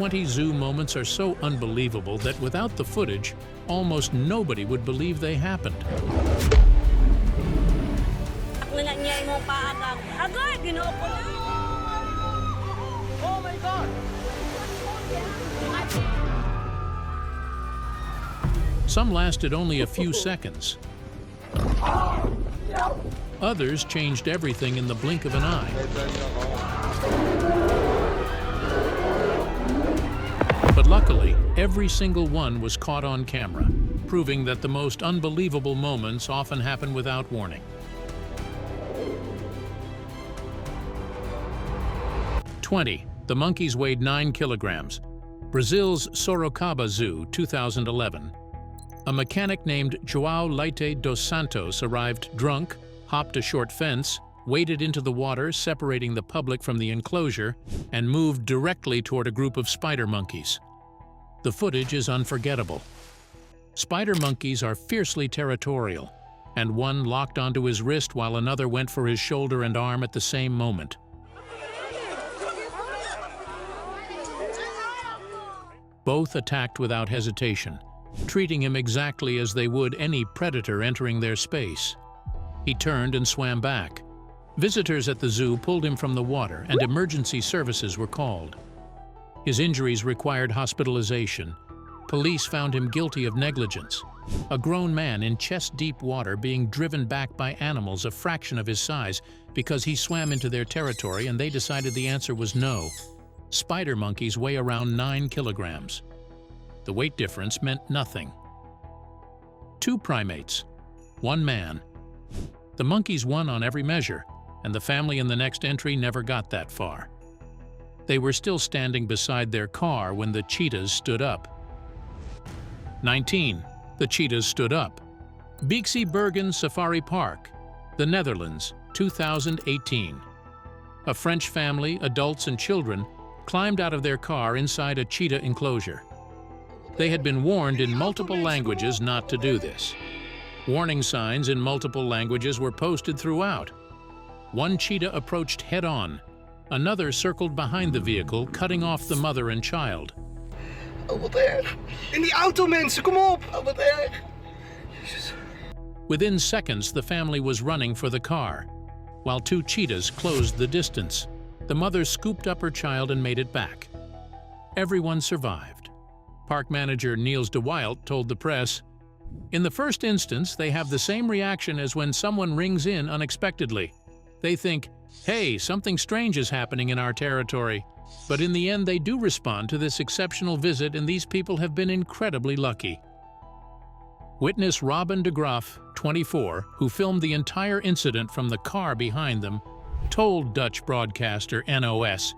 20 zoo moments are so unbelievable that without the footage, almost nobody would believe they happened. Oh my God! Some lasted only a few seconds. Others changed everything in the blink of an eye. But luckily, every single one was caught on camera, proving that the most unbelievable moments often happen without warning. 20. The monkeys weighed 9 kilograms. Brazil's Sorocaba Zoo, 2011. A mechanic named João Leite dos Santos arrived drunk, hopped a short fence, waded into the water separating the public from the enclosure, and moved directly toward a group of spider monkeys. The footage is unforgettable. Spider monkeys are fiercely territorial, and one locked onto his wrist while another went for his shoulder and arm at the same moment. Both attacked without hesitation, treating him exactly as they would any predator entering their space. He turned and swam back. Visitors at the zoo pulled him from the water and emergency services were called. His injuries required hospitalization. Police found him guilty of negligence. A grown man in chest-deep water being driven back by animals a fraction of his size because he swam into their territory and they decided the answer was no. Spider monkeys weigh around 9 kilograms. The weight difference meant nothing. 2 primates, 1 man. The monkeys won on every measure, and the family in the next entry never got that far. They were still standing beside their car when the cheetahs stood up. 19. The cheetahs stood up. Beekse Bergen Safari Park, the Netherlands, 2018. A French family, adults and children, climbed out of their car inside a cheetah enclosure. They had been warned in multiple languages not to do this. Warning signs in multiple languages were posted throughout. One cheetah approached head-on. Another circled behind the vehicle, cutting off the mother and child. Over there! In the auto, mensen, kom op! Over there! Jesus. Within seconds, the family was running for the car, while 2 cheetahs closed the distance. The mother scooped up her child and made it back. Everyone survived. Park manager Niels de Wild told the press, "In the first instance, they have the same reaction as when someone rings in unexpectedly. They think, hey, something strange is happening in our territory. But in the end, they do respond to this exceptional visit, and these people have been incredibly lucky." Witness Robin de Graaf, 24, who filmed the entire incident from the car behind them, told Dutch broadcaster NOS,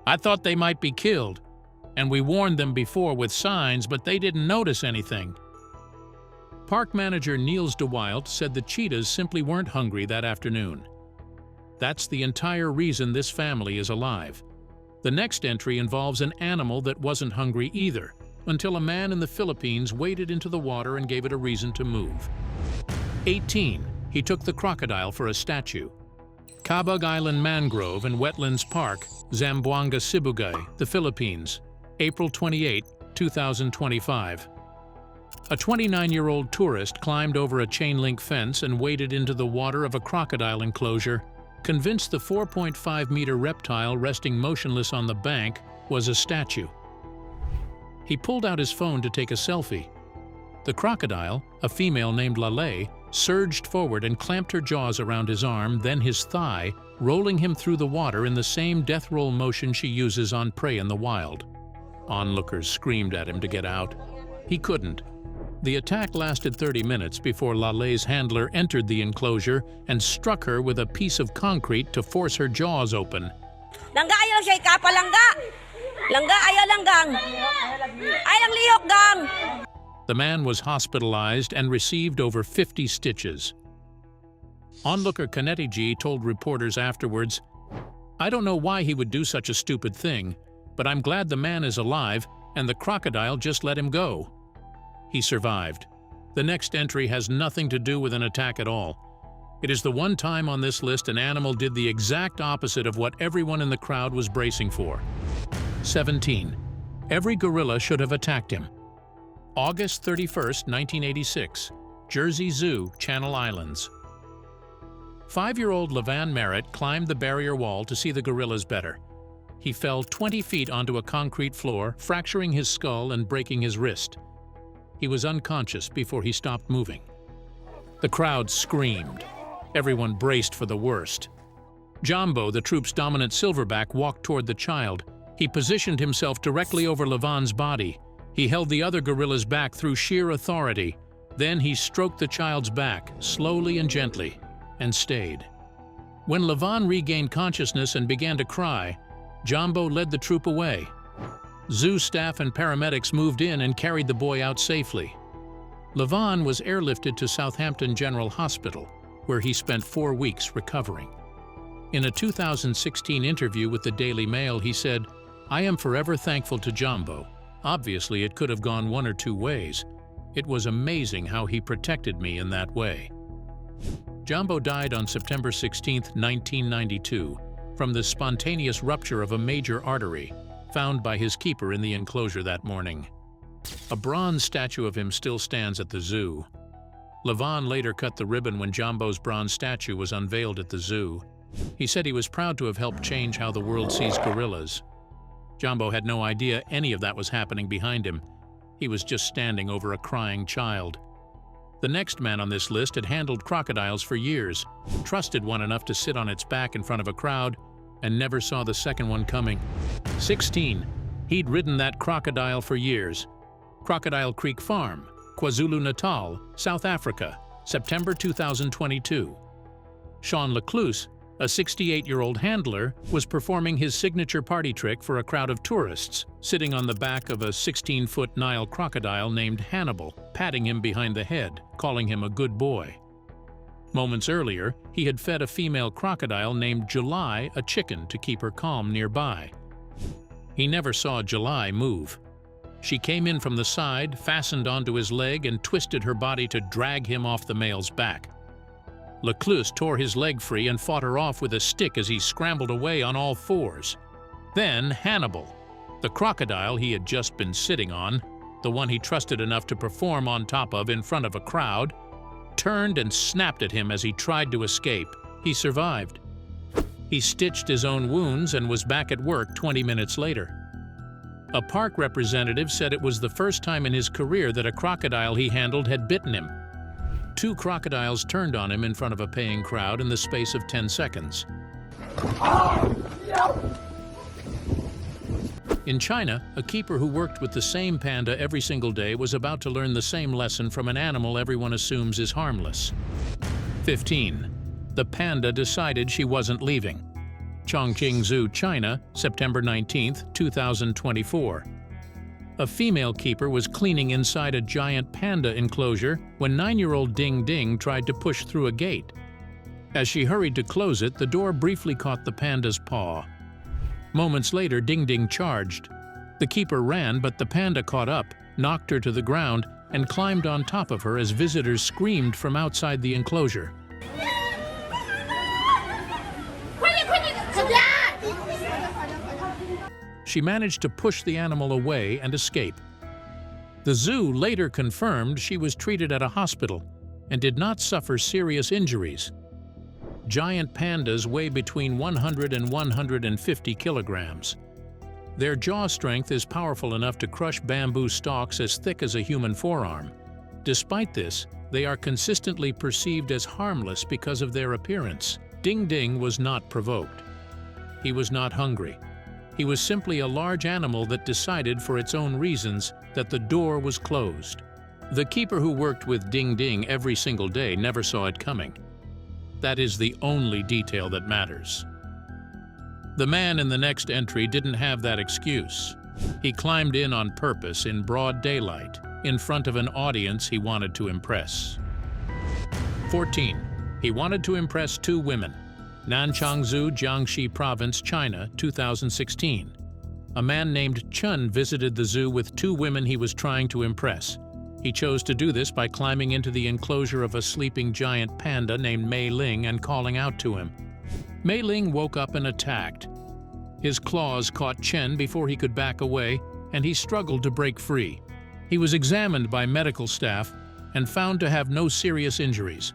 "I thought they might be killed, and we warned them before with signs, but they didn't notice anything." Park manager Niels de Wild said the cheetahs simply weren't hungry that afternoon. That's the entire reason this family is alive. The next entry involves an animal that wasn't hungry either, until a man in the Philippines waded into the water and gave it a reason to move. 18. He took the crocodile for a statue. Cabug Island Mangrove and Wetlands Park, Zamboanga, Sibugay, the Philippines, April 28, 2025. A 29-year-old tourist climbed over a chain-link fence and waded into the water of a crocodile enclosure, convinced the 4.5-meter reptile resting motionless on the bank was a statue. He pulled out his phone to take a selfie. The crocodile, a female named Lale, surged forward and clamped her jaws around his arm, then his thigh, rolling him through the water in the same death roll motion she uses on prey in the wild. Onlookers screamed at him to get out. He couldn't. The attack lasted 30 minutes before Lale's handler entered the enclosure and struck her with a piece of concrete to force her jaws open. Langga ayaw lang siya ikapa, langga! Langga ayaw langgang! Ayaw lihok gang! The man was hospitalized and received over 50 stitches. Onlooker Kanetiji told reporters afterwards, "I don't know why he would do such a stupid thing, but I'm glad the man is alive and the crocodile just let him go." He survived. The next entry has nothing to do with an attack at all. It is the one time on this list an animal did the exact opposite of what everyone in the crowd was bracing for. 17. Every gorilla should have attacked him. August 31st, 1986, Jersey Zoo, Channel Islands. 5-year-old Levan Merritt climbed the barrier wall to see the gorillas better. He fell 20 feet onto a concrete floor, fracturing his skull and breaking his wrist. He was unconscious before he stopped moving. The crowd screamed. Everyone braced for the worst. Jumbo, the troop's dominant silverback, walked toward the child. He positioned himself directly over Levan's body. He held the other gorillas back through sheer authority. Then he stroked the child's back, slowly and gently, and stayed. When Levan regained consciousness and began to cry, Jumbo led the troop away. Zoo staff and paramedics moved in and carried the boy out safely. Levan was airlifted to Southampton General Hospital, where he spent 4 weeks recovering. In a 2016 interview with the Daily Mail, he said, "I am forever thankful to Jumbo. Obviously, it could have gone one or two ways. It was amazing how he protected me in that way." Jumbo died on September 16, 1992, from the spontaneous rupture of a major artery, found by his keeper in the enclosure that morning. A bronze statue of him still stands at the zoo. Levan later cut the ribbon when Jumbo's bronze statue was unveiled at the zoo. He said he was proud to have helped change how the world sees gorillas. Jumbo had no idea any of that was happening behind him. He was just standing over a crying child. The next man on this list had handled crocodiles for years, trusted one enough to sit on its back in front of a crowd, and never saw the second one coming. 16. He'd ridden that crocodile for years. Crocodile Creek Farm, KwaZulu-Natal, South Africa, September 2022. Sean Lecluse, a 68-year-old handler, was performing his signature party trick for a crowd of tourists, sitting on the back of a 16-foot Nile crocodile named Hannibal, patting him behind the head, calling him a good boy. Moments earlier, he had fed a female crocodile named July a chicken to keep her calm nearby. He never saw July move. She came in from the side, fastened onto his leg, and twisted her body to drag him off the male's back. Lecluse tore his leg free and fought her off with a stick as he scrambled away on all fours. Then Hannibal, the crocodile he had just been sitting on, the one he trusted enough to perform on top of in front of a crowd, turned and snapped at him as he tried to escape. He survived. He stitched his own wounds and was back at work 20 minutes later. A park representative said it was the first time in his career that a crocodile he handled had bitten him. 2 crocodiles turned on him in front of a paying crowd in the space of 10 seconds. In China, a keeper who worked with the same panda every single day was about to learn the same lesson from an animal everyone assumes is harmless. 15. The panda decided she wasn't leaving. Chongqing Zoo, China, September 19, 2024. A female keeper was cleaning inside a giant panda enclosure when 9-year-old Ding Ding tried to push through a gate. As she hurried to close it, the door briefly caught the panda's paw. Moments later, Ding Ding charged. The keeper ran, but the panda caught up, knocked her to the ground, and climbed on top of her as visitors screamed from outside the enclosure. She managed to push the animal away and escape. The zoo later confirmed she was treated at a hospital and did not suffer serious injuries. Giant pandas weigh between 100 and 150 kilograms. Their jaw strength is powerful enough to crush bamboo stalks as thick as a human forearm. Despite this, they are consistently perceived as harmless because of their appearance. Ding Ding was not provoked. He was not hungry. He was simply a large animal that decided for its own reasons that the door was closed. The keeper who worked with Ding Ding every single day never saw it coming. That is the only detail that matters. The man in the next entry didn't have that excuse. He climbed in on purpose in broad daylight, in front of an audience he wanted to impress. 14. He wanted to impress 2 women. Nanchang Zoo, Jiangxi Province, China, 2016. A man named Chun visited the zoo with 2 women he was trying to impress. He chose to do this by climbing into the enclosure of a sleeping giant panda named Mei Ling and calling out to him. Mei Ling woke up and attacked. His claws caught Chen before he could back away, and he struggled to break free. He was examined by medical staff and found to have no serious injuries.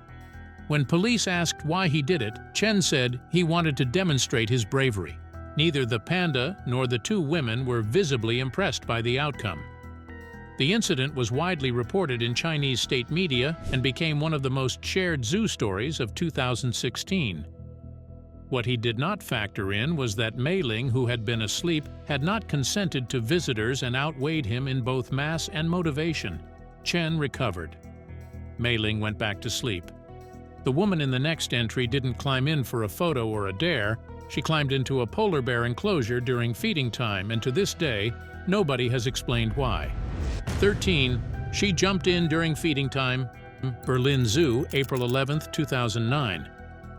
When police asked why he did it, Chen said he wanted to demonstrate his bravery. Neither the panda nor the two women were visibly impressed by the outcome. The incident was widely reported in Chinese state media and became one of the most shared zoo stories of 2016. What he did not factor in was that Mei Ling, who had been asleep, had not consented to visitors and outweighed him in both mass and motivation. Chen recovered. Mei Ling went back to sleep. The woman in the next entry didn't climb in for a photo or a dare. She climbed into a polar bear enclosure during feeding time, and to this day, nobody has explained why. 13. She jumped in during feeding time. Berlin Zoo, April 11, 2009.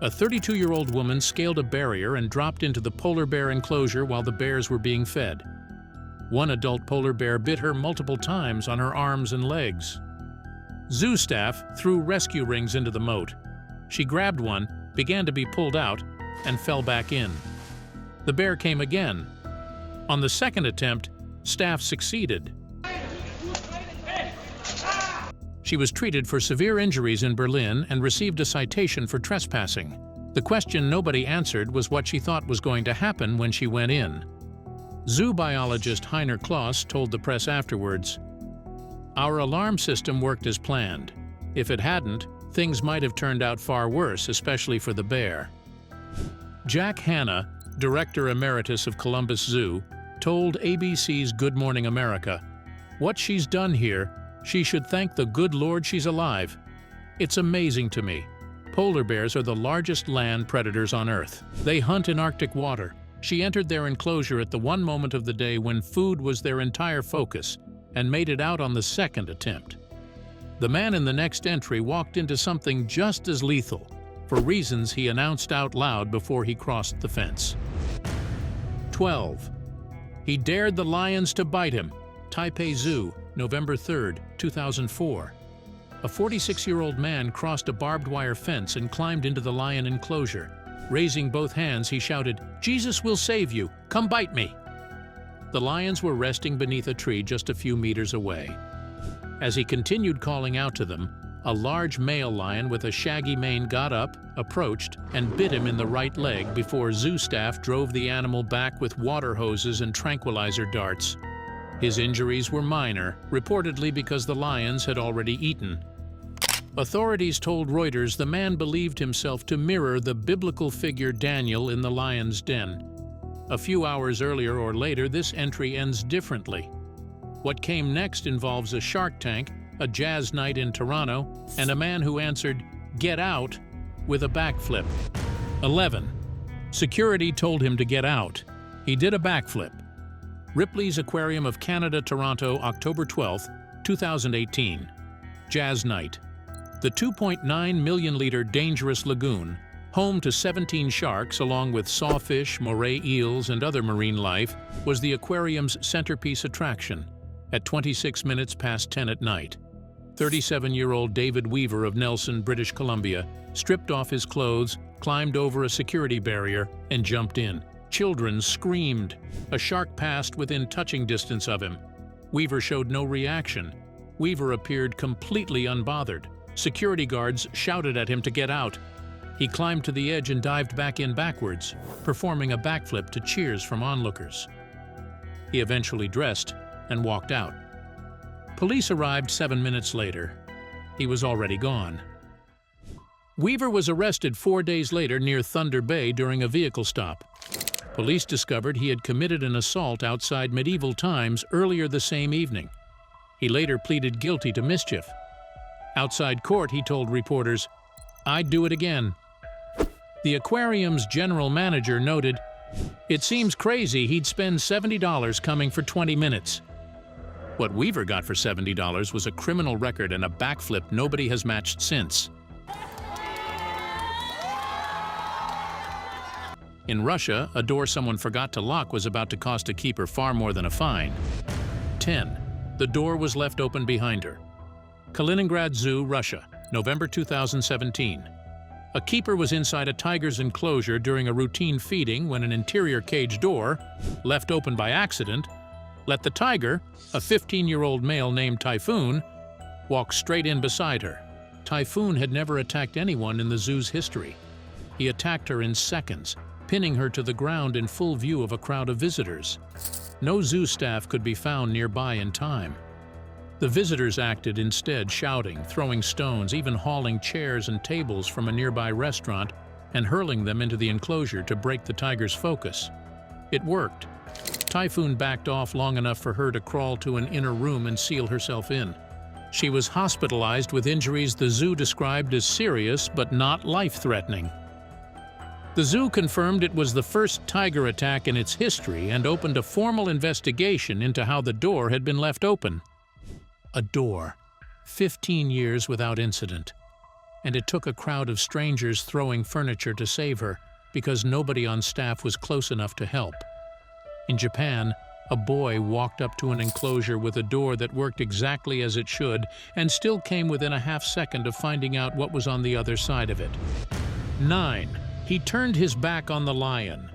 A 32-year-old woman scaled a barrier and dropped into the polar bear enclosure while the bears were being fed. One adult polar bear bit her multiple times on her arms and legs. Zoo staff threw rescue rings into the moat. She grabbed one, began to be pulled out, and fell back in. The bear came again. On the second attempt, staff succeeded. She was treated for severe injuries in Berlin and received a citation for trespassing. The question nobody answered was what she thought was going to happen when she went in. Zoo biologist Heiner Kloss told the press afterwards, "Our alarm system worked as planned. If it hadn't, things might have turned out far worse, especially for the bear." Jack Hanna, director emeritus of Columbus Zoo, told ABC's Good Morning America, "What she's done here, she should thank the good Lord she's alive. It's amazing to me. Polar bears are the largest land predators on Earth. They hunt in Arctic water. She entered their enclosure at the one moment of the day when food was their entire focus and made it out on the second attempt. The man in the next entry walked into something just as lethal, for reasons he announced out loud before he crossed the fence." 12. He dared the lions to bite him. Taipei Zoo, November 3, 2004. A 46-year-old man crossed a barbed wire fence and climbed into the lion enclosure. Raising both hands, he shouted, "Jesus will save you! Come bite me!" The lions were resting beneath a tree just a few meters away. As he continued calling out to them, a large male lion with a shaggy mane got up, approached, and bit him in the right leg before zoo staff drove the animal back with water hoses and tranquilizer darts. His injuries were minor, reportedly because the lions had already eaten. Authorities told Reuters the man believed himself to mirror the biblical figure Daniel in the lion's den. A few hours earlier or later, this entry ends differently. What came next involves a shark tank, a jazz night in Toronto, and a man who answered, "Get out," with a backflip. 11. Security told him to get out. He did a backflip. Ripley's Aquarium of Canada, Toronto, October 12, 2018. Jazz night. The 2.9 million-liter dangerous lagoon, home to 17 sharks along with sawfish, moray eels, and other marine life, was the aquarium's centerpiece attraction. At 26 minutes past 10 at night, 37-year-old David Weaver of Nelson, British Columbia, stripped off his clothes, climbed over a security barrier, and jumped in. Children screamed. A shark passed within touching distance of him. Weaver showed no reaction. Weaver appeared completely unbothered. Security guards shouted at him to get out. He climbed to the edge and dived back in backwards, performing a backflip to cheers from onlookers. He eventually dressed and walked out. Police arrived 7 minutes later. He was already gone. Weaver was arrested 4 days later near Thunder Bay during a vehicle stop. Police discovered he had committed an assault outside Medieval Times earlier the same evening. He later pleaded guilty to mischief. Outside court, he told reporters, "I'd do it again." The aquarium's general manager noted, "It seems crazy he'd spend $70 coming for 20 minutes." What Weaver got for $70 was a criminal record and a backflip nobody has matched since. In Russia, a door someone forgot to lock was about to cost a keeper far more than a fine. 10. The door was left open behind her. Kaliningrad Zoo, Russia, November 2017. A keeper was inside a tiger's enclosure during a routine feeding when an interior cage door, left open by accident, let the tiger, a 15-year-old male named Typhoon, walk straight in beside her. Typhoon had never attacked anyone in the zoo's history. He attacked her in seconds, pinning her to the ground in full view of a crowd of visitors. No zoo staff could be found nearby in time. The visitors acted instead, shouting, throwing stones, even hauling chairs and tables from a nearby restaurant and hurling them into the enclosure to break the tiger's focus. It worked. Typhoon backed off long enough for her to crawl to an inner room and seal herself in. She was hospitalized with injuries the zoo described as serious but not life-threatening. The zoo confirmed it was the first tiger attack in its history and opened a formal investigation into how the door had been left open. A door. 15 years without incident. And it took a crowd of strangers throwing furniture to save her because nobody on staff was close enough to help. In Japan, a boy walked up to an enclosure with a door that worked exactly as it should and still came within a half-second of finding out what was on the other side of it. 9. He turned his back on the lion.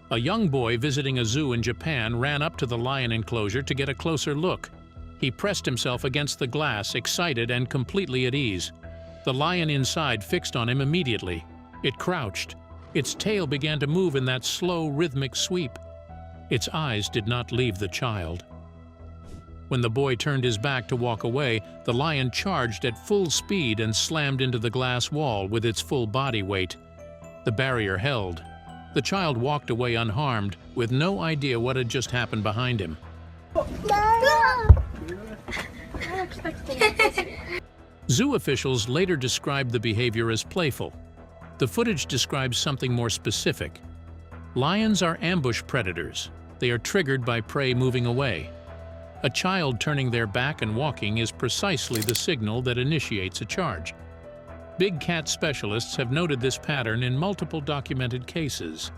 A young boy visiting a zoo in Japan ran up to the lion enclosure to get a closer look. He pressed himself against the glass, excited and completely at ease. The lion inside fixed on him immediately. It crouched. Its tail began to move in that slow, rhythmic sweep. Its eyes did not leave the child. When the boy turned his back to walk away, the lion charged at full speed and slammed into the glass wall with its full body weight. The barrier held. The child walked away unharmed, with no idea what had just happened behind him. Zoo officials later described the behavior as playful. The footage describes something more specific. Lions are ambush predators. They are triggered by prey moving away. A child turning their back and walking is precisely the signal that initiates a charge. Big cat specialists have noted this pattern in multiple documented cases.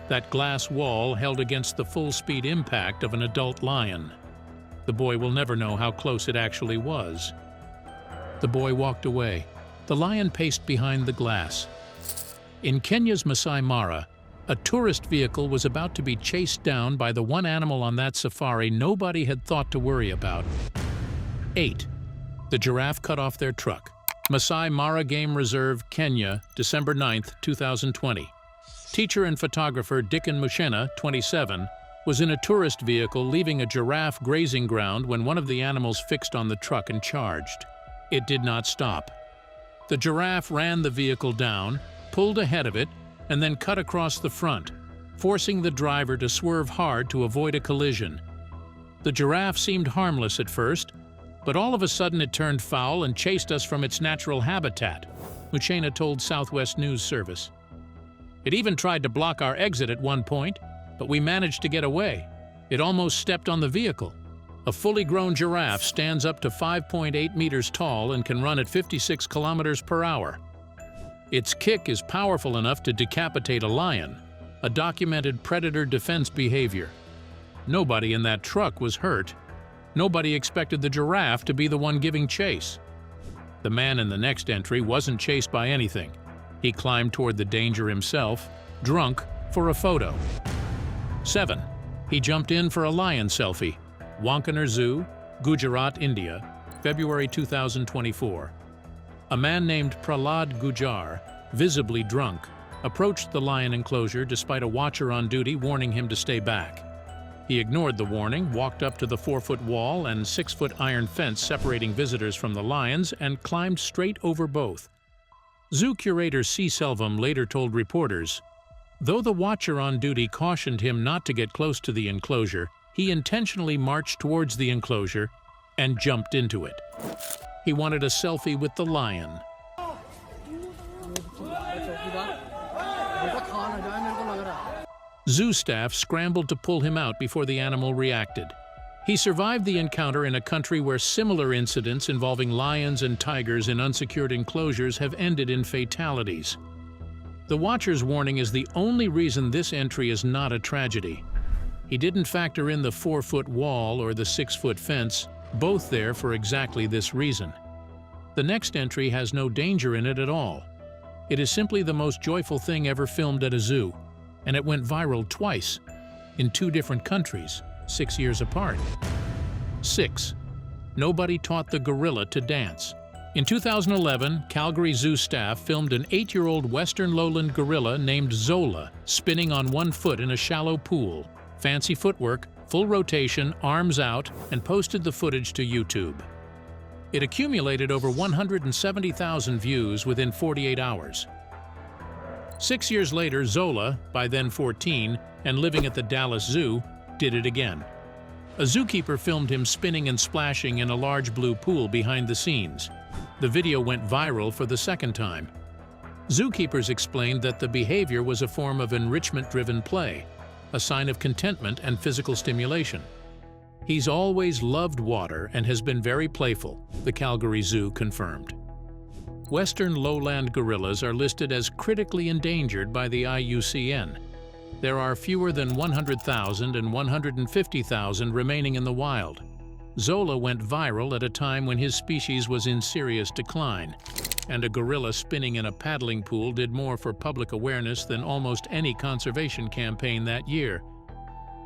That glass wall held against the full-speed impact of an adult lion. The boy will never know how close it actually was. The boy walked away. The lion paced behind the glass. In Kenya's Masai Mara, a tourist vehicle was about to be chased down by the one animal on that safari nobody had thought to worry about. 8. The giraffe cut off their truck. Masai Mara Game Reserve, Kenya, December 9, 2020. Teacher and photographer Dickon Mushena, 27, was in a tourist vehicle leaving a giraffe grazing ground when one of the animals fixed on the truck and charged. It did not stop. The giraffe ran the vehicle down, pulled ahead of it, and then cut across the front, forcing the driver to swerve hard to avoid a collision. The giraffe seemed harmless at first, but all of a sudden it turned foul and chased us from its natural habitat, Mushena told Southwest News Service. It even tried to block our exit at one point, but we managed to get away. It almost stepped on the vehicle. A fully grown giraffe stands up to 5.8 meters tall and can run at 56 kilometers per hour. Its kick is powerful enough to decapitate a lion, a documented predator defense behavior. Nobody in that truck was hurt. Nobody expected the giraffe to be the one giving chase. The man in the next entry wasn't chased by anything. He climbed toward the danger himself, drunk, for a photo. 7. He jumped in for a lion selfie. Wankaner Zoo, Gujarat, India, February 2024. A man named Prahlad Gujar, visibly drunk, approached the lion enclosure despite a watcher on duty warning him to stay back. He ignored the warning, walked up to the 4-foot wall and 6-foot iron fence separating visitors from the lions, and climbed straight over both. Zoo curator C. Selvum later told reporters, though the watcher on duty cautioned him not to get close to the enclosure, he intentionally marched towards the enclosure and jumped into it. He wanted a selfie with the lion. Zoo staff scrambled to pull him out before the animal reacted. He survived the encounter in a country where similar incidents involving lions and tigers in unsecured enclosures have ended in fatalities. The watcher's warning is the only reason this entry is not a tragedy. He didn't factor in the 4-foot wall or the 6-foot fence, both there for exactly this reason. The next entry has no danger in it at all. It is simply the most joyful thing ever filmed at a zoo, and it went viral twice, in 2 different countries. 6 years apart. 6. Nobody taught the gorilla to dance. In 2011, Calgary Zoo staff filmed an 8-year-old western lowland gorilla named Zola spinning on one foot in a shallow pool. Fancy footwork, full rotation, arms out, and posted the footage to YouTube. It accumulated over 170,000 views within 48 hours. 6 years later, Zola, by then 14 and living at the Dallas Zoo, did it again. A zookeeper filmed him spinning and splashing in a large blue pool behind the scenes. The video went viral for the second time. Zookeepers explained that the behavior was a form of enrichment-driven play, a sign of contentment and physical stimulation. He's always loved water and has been very playful, the Calgary Zoo confirmed. Western lowland gorillas are listed as critically endangered by the IUCN. There are fewer than 100,000 and 150,000 remaining in the wild. Zola went viral at a time when his species was in serious decline, and a gorilla spinning in a paddling pool did more for public awareness than almost any conservation campaign that year.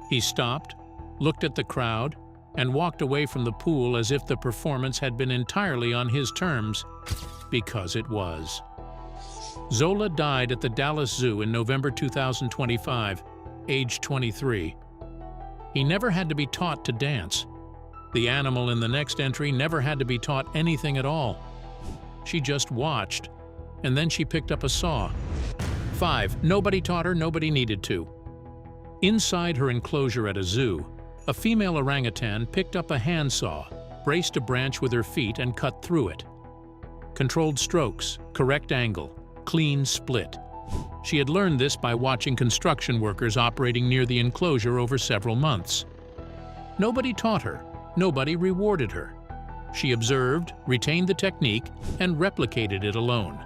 He stopped, looked at the crowd, and walked away from the pool as if the performance had been entirely on his terms, because it was. Zola died at the Dallas Zoo in November 2025, age 23. He never had to be taught to dance. The animal in the next entry never had to be taught anything at all. She just watched, and then she picked up a saw. 5. Nobody taught her, nobody needed to. Inside her enclosure at a zoo, a female orangutan picked up a handsaw, braced a branch with her feet and cut through it. Controlled strokes, correct angle, clean split. She had learned this by watching construction workers operating near the enclosure over several months. Nobody taught her, nobody rewarded her. She observed, retained the technique, and replicated it alone.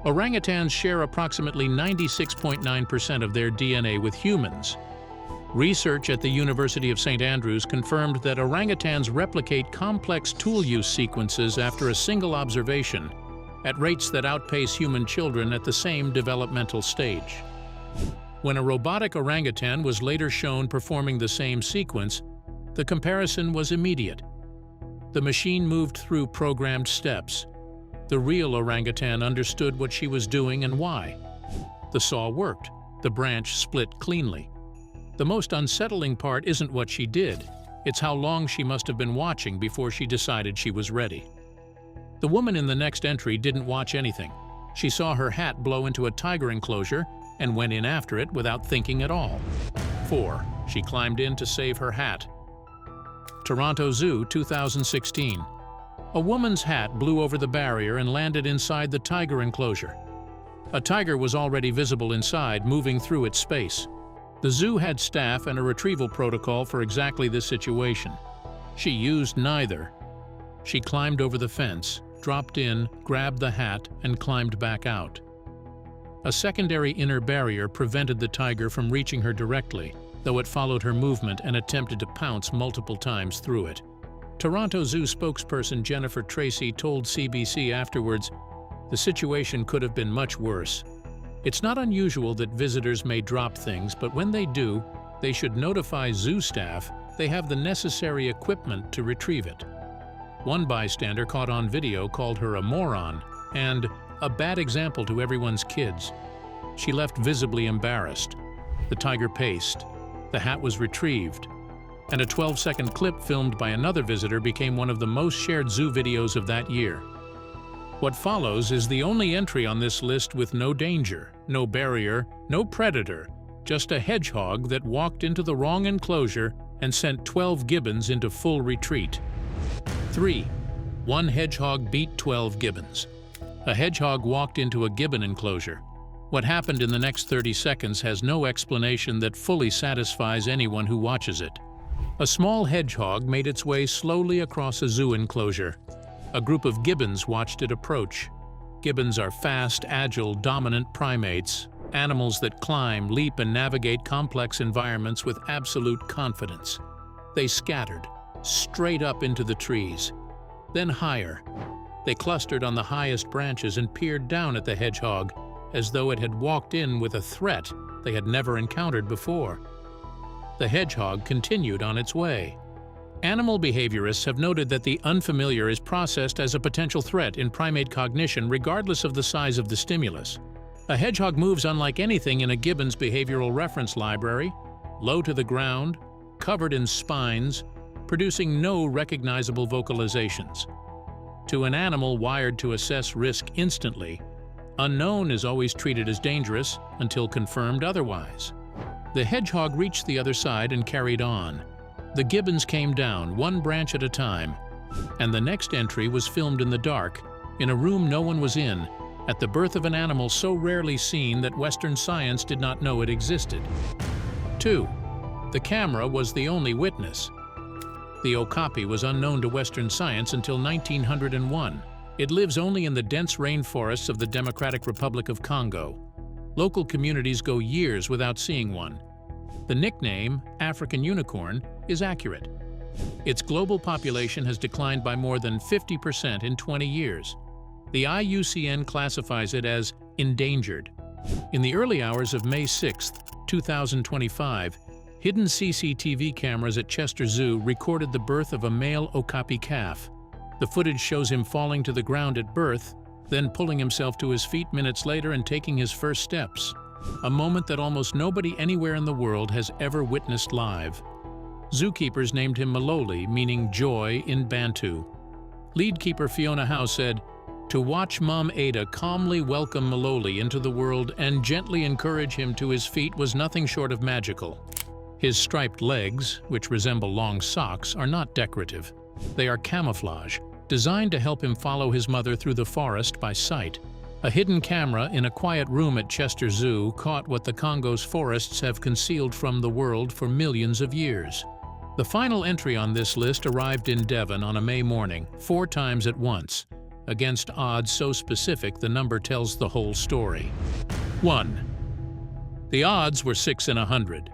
Orangutans share approximately 96.9% of their DNA with humans. Research at the University of St. Andrews confirmed that orangutans replicate complex tool use sequences after a single observation, at rates that outpace human children at the same developmental stage. When a robotic orangutan was later shown performing the same sequence, the comparison was immediate. The machine moved through programmed steps. The real orangutan understood what she was doing and why. The saw worked. The branch split cleanly. The most unsettling part isn't what she did, it's how long she must have been watching before she decided she was ready. The woman in the next entry didn't watch anything. She saw her hat blow into a tiger enclosure and went in after it without thinking at all. 4. She climbed in to save her hat. Toronto Zoo, 2016. A woman's hat blew over the barrier and landed inside the tiger enclosure. A tiger was already visible inside, moving through its space. The zoo had staff and a retrieval protocol for exactly this situation. She used neither. She climbed over the fence, dropped in, grabbed the hat, and climbed back out. A secondary inner barrier prevented the tiger from reaching her directly, though it followed her movement and attempted to pounce multiple times through it. Toronto Zoo spokesperson Jennifer Tracy told CBC afterwards, "The situation could have been much worse. It's not unusual that visitors may drop things, but when they do, they should notify zoo staff they have the necessary equipment to retrieve it." One bystander caught on video called her a moron and a bad example to everyone's kids. She left visibly embarrassed. The tiger paced. The hat was retrieved. And a 12-second clip filmed by another visitor became one of the most shared zoo videos of that year. What follows is the only entry on this list with no danger, no barrier, no predator, just a hedgehog that walked into the wrong enclosure and sent 12 gibbons into full retreat. 3. One hedgehog beat 12 gibbons. A hedgehog walked into a gibbon enclosure. What happened in the next 30 seconds has no explanation that fully satisfies anyone who watches it. A small hedgehog made its way slowly across a zoo enclosure. A group of gibbons watched it approach. Gibbons are fast, agile, dominant primates, animals that climb, leap, and navigate complex environments with absolute confidence. They scattered, straight up into the trees, then higher. They clustered on the highest branches and peered down at the hedgehog, as though it had walked in with a threat they had never encountered before. the hedgehog continued on its way. Animal behaviorists have noted that the unfamiliar is processed as a potential threat in primate cognition regardless of the size of the stimulus. A hedgehog moves unlike anything in a gibbons behavioral reference library, low to the ground, covered in spines, producing no recognizable vocalizations. To an animal wired to assess risk instantly, unknown is always treated as dangerous until confirmed otherwise. The hedgehog reached the other side and carried on. The gibbons came down, one branch at a time, and the next entry was filmed in the dark, in a room no one was in, at the birth of an animal so rarely seen that Western science did not know it existed. 2. The camera was the only witness. The okapi was unknown to Western science until 1901. It lives only in the dense rainforests of the Democratic Republic of Congo. Local communities go years without seeing one. The nickname, African unicorn, is accurate. Its global population has declined by more than 50% in 20 years. The IUCN classifies it as endangered. In the early hours of May 6, 2025, hidden CCTV cameras at Chester Zoo recorded the birth of a male okapi calf. The footage shows him falling to the ground at birth, then pulling himself to his feet minutes later and taking his first steps. A moment that almost nobody anywhere in the world has ever witnessed live. Zookeepers named him Maloli, meaning joy in Bantu. Lead keeper Fiona Howe said, "To watch Mom Ada calmly welcome Maloli into the world and gently encourage him to his feet was nothing short of magical." His striped legs, which resemble long socks, are not decorative. They are camouflage, designed to help him follow his mother through the forest by sight. A hidden camera in a quiet room at Chester Zoo caught what the Congo's forests have concealed from the world for millions of years. The final entry on this list arrived in Devon on a May morning, 4 times at once, against odds so specific the number tells the whole story. 1. The odds were 6 in 100.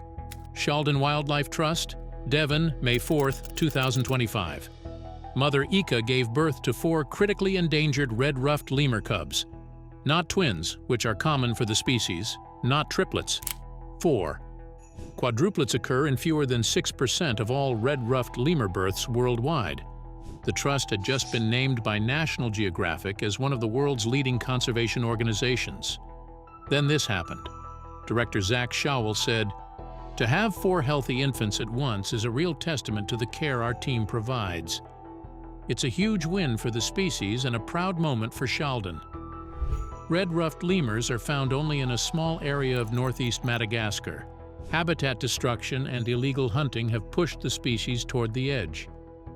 Sheldon Wildlife Trust, Devon, May 4, 2025. Mother Ika gave birth to 4 critically endangered red-ruffed lemur cubs. Not twins, which are common for the species, not triplets. 4. Quadruplets occur in fewer than 6% of all red-ruffed lemur births worldwide. The trust had just been named by National Geographic as one of the world's leading conservation organizations. Then this happened. Director Zach Schowell said, "To have 4 healthy infants at once is a real testament to the care our team provides. It's a huge win for the species and a proud moment for Sheldon." Red-ruffed lemurs are found only in a small area of northeast Madagascar. Habitat destruction and illegal hunting have pushed the species toward the edge.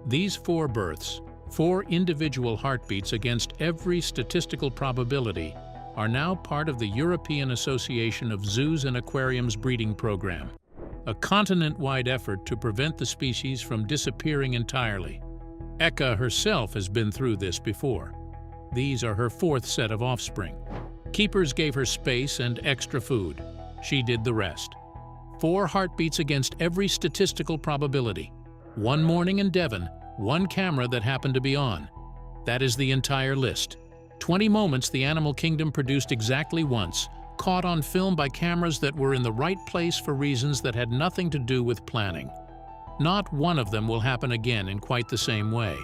These 4 births, 4 individual heartbeats against every statistical probability, are now part of the European Association of Zoos and Aquariums breeding program, a continent-wide effort to prevent the species from disappearing entirely. Eka herself has been through this before. These are her 4th set of offspring. Keepers gave her space and extra food. She did the rest. 4 heartbeats against every statistical probability. 1 morning in Devon, 1 camera that happened to be on. That is the entire list. 20 moments the animal kingdom produced exactly once, caught on film by cameras that were in the right place for reasons that had nothing to do with planning. Not one of them will happen again in quite the same way.